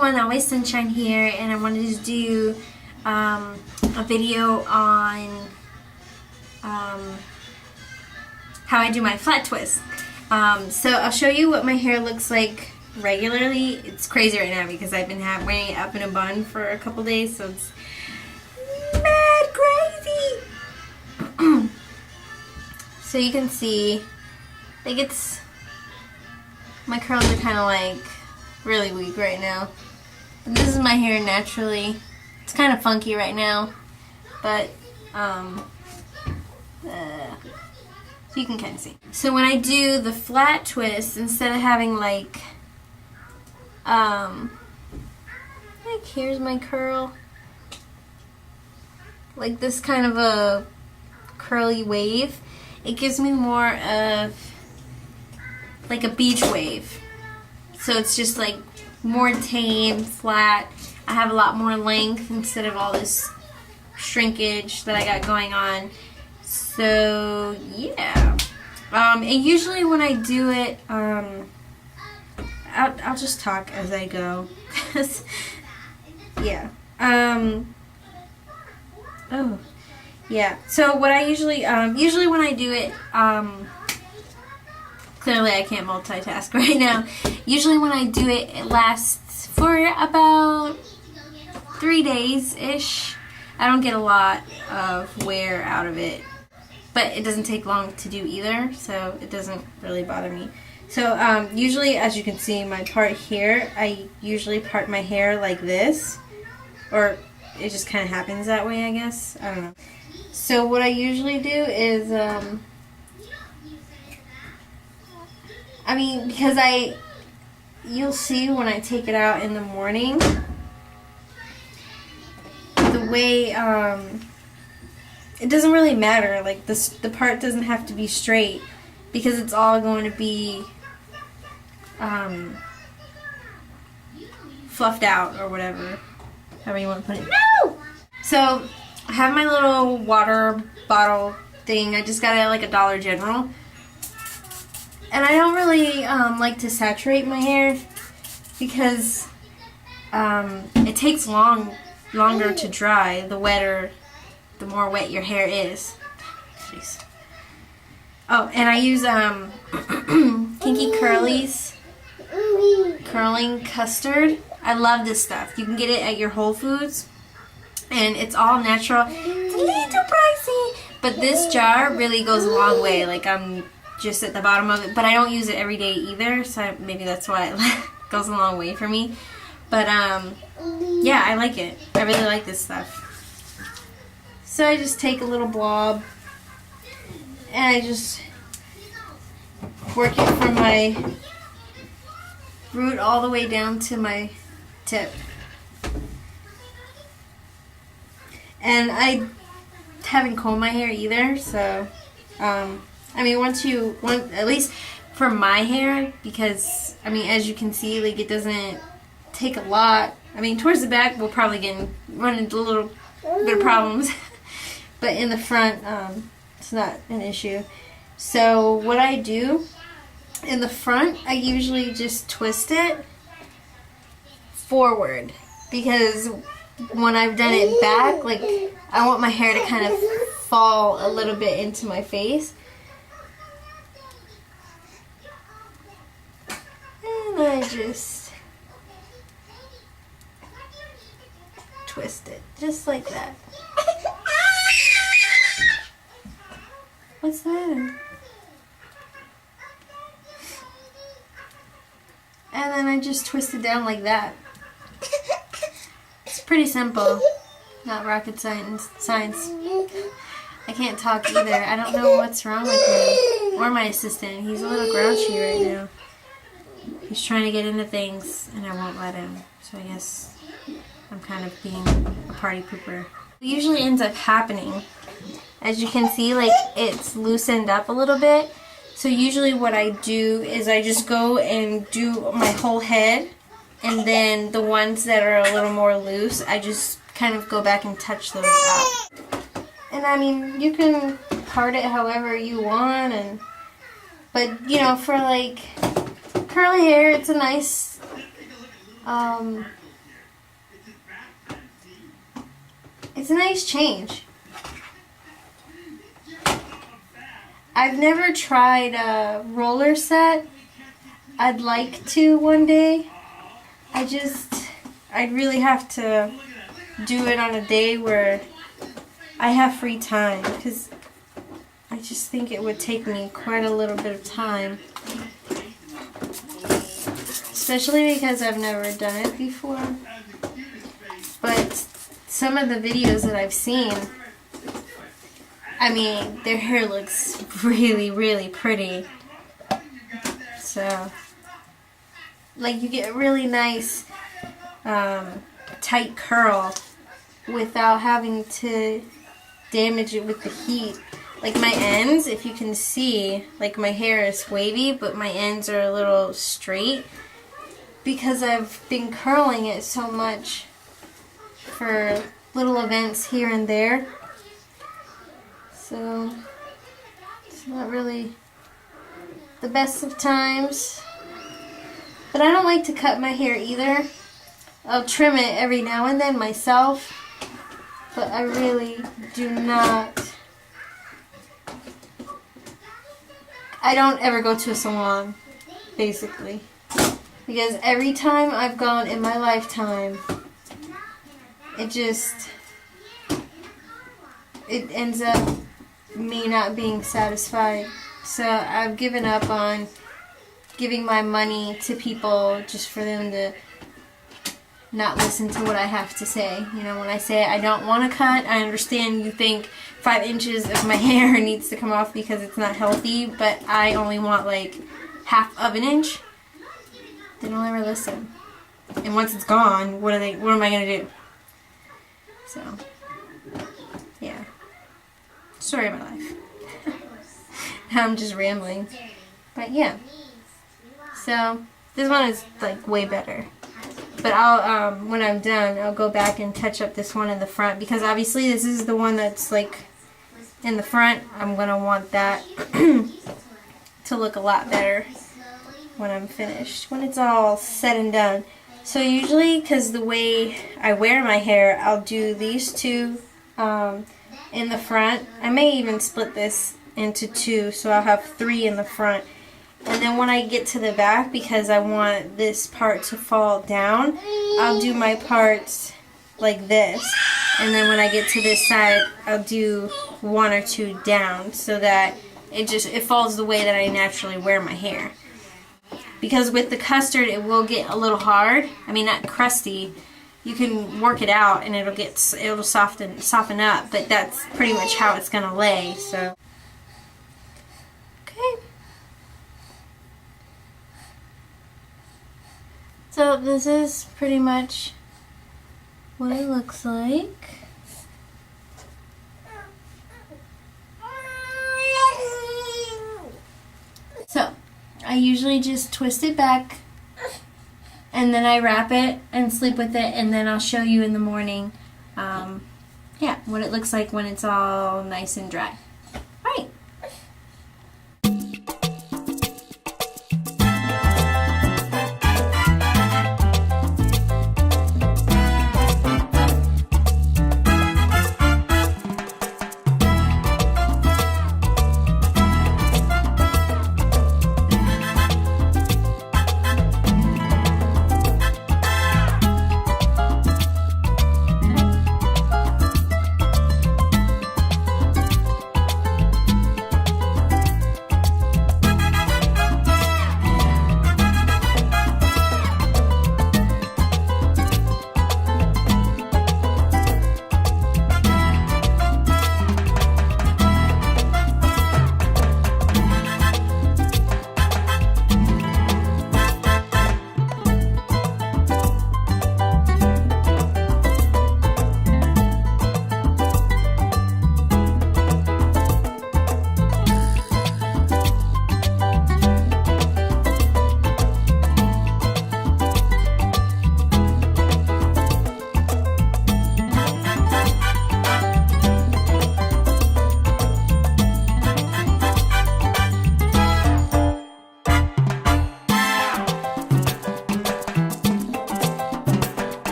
everyone, Always Sunshine here, and I wanted to do a video on how I do my flat twist. So I'll show you what my hair looks like regularly. It's crazy right now because I've been wearing it up in a bun for a couple days, so it's mad crazy. So you can see, like, my curls are kind of like really weak right now. This is my hair naturally. It's kind of funky right now, but so you can kind of see. So when I do the flat twist, instead of having like here's my curl, like this kind of a curly wave, it gives me more of like a beach wave. So it's just like more tame, flat. I have a lot more length instead of all this shrinkage that I got going on. So yeah. And usually when I do it, I'll just talk as I go. Yeah. Oh. Yeah. So what I usually when I do it, clearly I can't multitask right now. Usually when I do it, it lasts for about 3 days-ish. I don't get a lot of wear out of it, but it doesn't take long to do either, so it doesn't really bother me. So usually, as you can see, my part here, I usually part my hair like this, or it just kind of happens that way, I guess. I don't know. So what I usually do is, because you'll see when I take it out in the morning, the way, it doesn't really matter, like the part doesn't have to be straight, because it's all going to be, fluffed out, or whatever, however you want to put it. No! So, I have my little water bottle thing. I just got it at like a Dollar General. And I don't really like to saturate my hair because it takes longer to dry the more wet your hair is. Jeez. Oh, and I use Kinky Curly's curling custard. I love this stuff. You can get it at your Whole Foods, and it's all natural. It's a little pricey, but this jar really goes a long way. Like, I'm just at the bottom of it, but I don't use it every day either, so maybe that's why it goes a long way for me. But yeah, I like it. I really like this stuff. So I just take a little blob and I just work it from my root all the way down to my tip. And I haven't combed my hair either, so at least for my hair, because as you can see, like, it doesn't take a lot. Towards the back we'll probably run into a little bit of problems, but in the front it's not an issue. So what I do in the front, I usually just twist it forward, because when I've done it back, like, I want my hair to kind of fall a little bit into my face. And I just twist it, just like that. What's that? And then I just twist it down like that. It's pretty simple. Not rocket science. I can't talk either. I don't know what's wrong with me. Or my assistant. He's a little grouchy right now. He's trying to get into things, and I won't let him. So I guess I'm kind of being a party pooper. What usually ends up happening, as you can see, like, it's loosened up a little bit. So usually what I do is I just go and do my whole head, and then the ones that are a little more loose, I just kind of go back and touch those up. And you can part it however you want, but for like curly hair, it's a nice it's a nice change. I've never tried a roller set. I'd like to one day. I'd really have to do it on a day where I have free time, because I just think it would take me quite a little bit of time. Especially because I've never done it before. But some of the videos that I've seen, I mean, their hair looks really, really pretty. So, like, you get a really nice tight curl without having to damage it with the heat. Like my ends, if you can see, like my hair is wavy, but my ends are a little straight because I've been curling it so much for little events here and there. So it's not really the best of times. But I don't like to cut my hair either. I'll trim it every now and then myself, but I really do not. I don't ever go to a salon, basically, because every time I've gone in my lifetime, it ends up me not being satisfied. So I've given up on giving my money to people just for them to not listen to what I have to say. You know, when I say I don't want to cut, I understand you think 5 inches of my hair needs to come off because it's not healthy, but I only want like half of an inch. They don't ever listen. And once it's gone, what am I gonna do? So, yeah. Story of my life. I'm just rambling. But yeah. So, this one is like way better. But I'll, when I'm done, I'll go back and touch up this one in the front, because obviously this is the one that's like in the front. I'm going to want that to look a lot better when I'm finished, when it's all said and done. So usually, because the way I wear my hair, I'll do these two in the front. I may even split this into 2, so I'll have 3 in the front. And then when I get to the back, because I want this part to fall down, I'll do my parts like this. And then when I get to this side, I'll do 1 or 2 down, so that it falls the way that I naturally wear my hair. Because with the custard, it will get a little hard. I mean, not crusty. You can work it out and it'll soften up, but that's pretty much how it's gonna lay. So, okay. So this is pretty much what it looks like. So I usually just twist it back and then I wrap it and sleep with it, and then I'll show you in the morning yeah, what it looks like when it's all nice and dry.